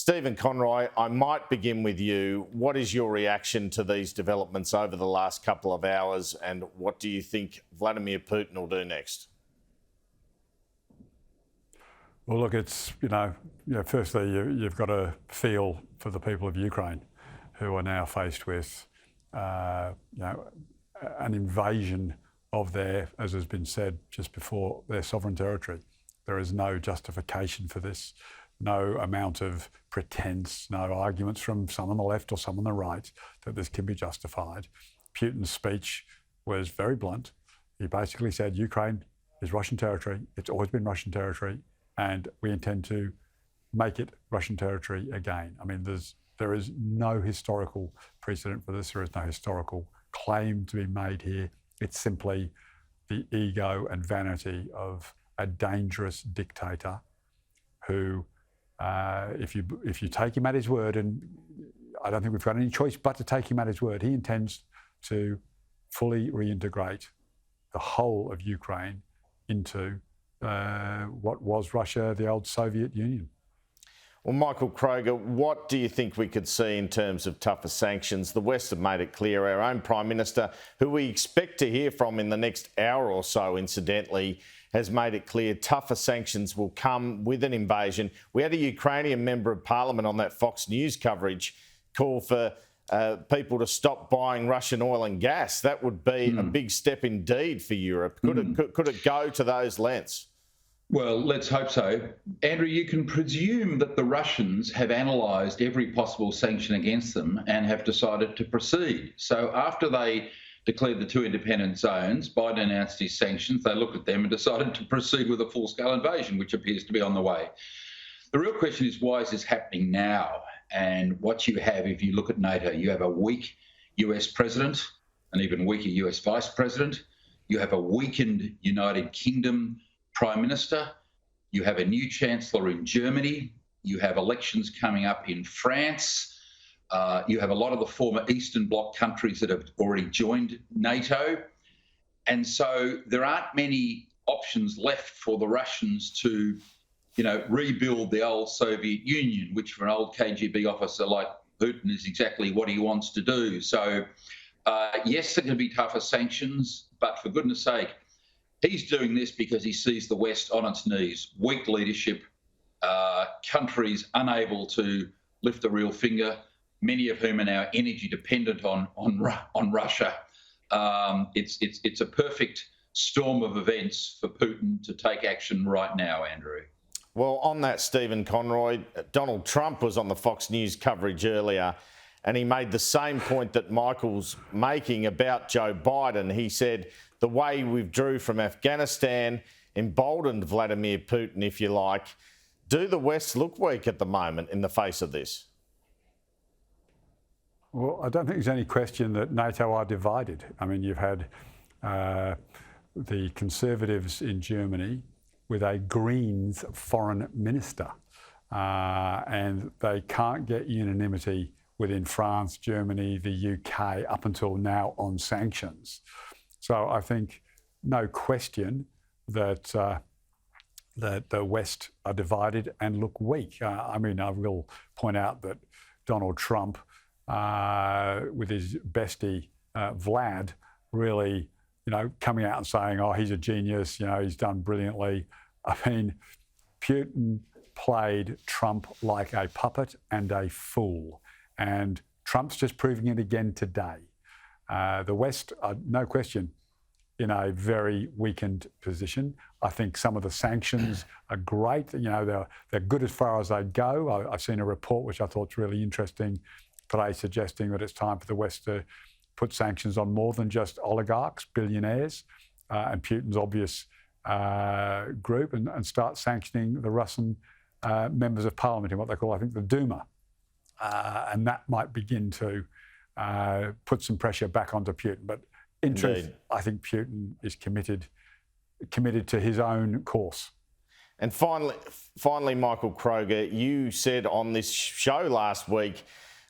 Stephen Conroy, I might begin with you. What is your reaction to these developments over the last couple of hours, and what do you think Vladimir Putin will do next? Well, look, it's, firstly, you've got to feel for the people of Ukraine who are now faced with, an invasion of their, as has been said just before, their sovereign territory. There is no justification for this, no amount of pretense, no arguments from some on the left or some on the right that this can be justified. Putin's speech was very blunt. He basically said Ukraine is Russian territory, it's always been Russian territory, and we intend to make it Russian territory again. I mean, there is no historical precedent for this. There is no historical claim to be made here. It's simply the ego and vanity of a dangerous dictator who, if you take him at his word, and I don't think we've got any choice but to take him at his word, he intends to fully reintegrate the whole of Ukraine into what was Russia, the old Soviet Union. Well, Michael Kroger, what do you think we could see in terms of tougher sanctions? The West have made it clear. Our own Prime Minister, who we expect to hear from in the next hour or so, incidentally, has made it clear tougher sanctions will come with an invasion. We had a Ukrainian member of Parliament on that Fox News coverage call for people to stop buying Russian oil and gas. That would be a big step indeed for Europe. Could it go to those lengths? Well, let's hope so. Andrew, you can presume that the Russians have analysed every possible sanction against them and have decided to proceed. So after they declared the two independent zones, Biden announced his sanctions, they looked at them and decided to proceed with a full-scale invasion, which appears to be on the way. The real question is, why is this happening now? And what you have, if you look at NATO, you have a weak US president, an even weaker US vice president. You have a weakened United Kingdom Prime Minister. You have a new Chancellor in Germany. You have elections coming up in France. You have a lot of the former Eastern Bloc countries that have already joined NATO. And so there aren't many options left for the Russians to, rebuild the old Soviet Union, which for an old KGB officer like Putin is exactly what he wants to do. So, yes, there can be tougher sanctions, but for goodness sake, he's doing this because he sees the West on its knees, weak leadership, countries unable to lift a real finger, many of whom are now energy dependent on Russia. It's a perfect storm of events for Putin to take action right now, Andrew. Well, on that, Stephen Conroy, Donald Trump was on the Fox News coverage earlier, and he made the same point that Michael's making about Joe Biden. He said the way he withdrew from Afghanistan emboldened Vladimir Putin, if you like. Do the West look weak at the moment in the face of this? Well, I don't think there's any question that NATO are divided. I mean, you've had the Conservatives in Germany with a Greens foreign minister, and they can't get unanimity within France, Germany, the UK up until now on sanctions. So I think no question that that the West are divided and look weak. I will point out that Donald Trump, with his bestie Vlad, really, coming out and saying, "Oh, he's a genius. He's done brilliantly." I mean, Putin played Trump like a puppet and a fool. And Trump's just proving it again today. The West are, no question, in a very weakened position. I think some of the sanctions are great. They're good as far as they go. I've seen a report which I thought was really interesting today, suggesting that it's time for the West to put sanctions on more than just oligarchs, billionaires, and Putin's obvious group, and start sanctioning the Russian members of parliament in what they call, I think, the Duma. And that might begin to put some pressure back onto Putin. But in truth, I think Putin is committed to his own course. And finally, Michael Kroger, you said on this show last week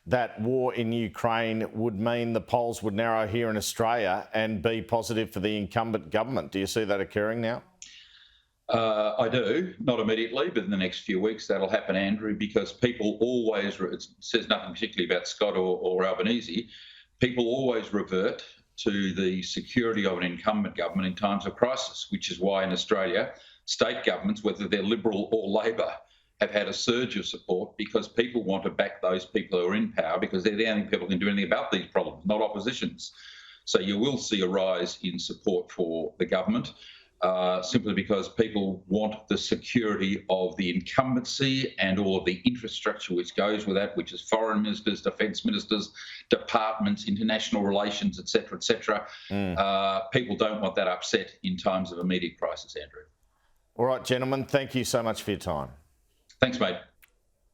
that war in Ukraine would mean the polls would narrow here in Australia and be positive for the incumbent government. Do you see that occurring now? I do, not immediately, but in the next few weeks that'll happen, Andrew, because people always, it says nothing particularly about Scott or Albanese, people always revert to the security of an incumbent government in times of crisis, which is why in Australia, state governments, whether they're Liberal or Labor, have had a surge of support because people want to back those people who are in power because they're the only people who can do anything about these problems, not oppositions. So you will see a rise in support for the government. Simply because people want the security of the incumbency and all of the infrastructure which goes with that, which is foreign ministers, defence ministers, departments, international relations, etc., etc. People don't want that upset in times of immediate crisis, Andrew. All right, gentlemen, thank you so much for your time. Thanks, mate.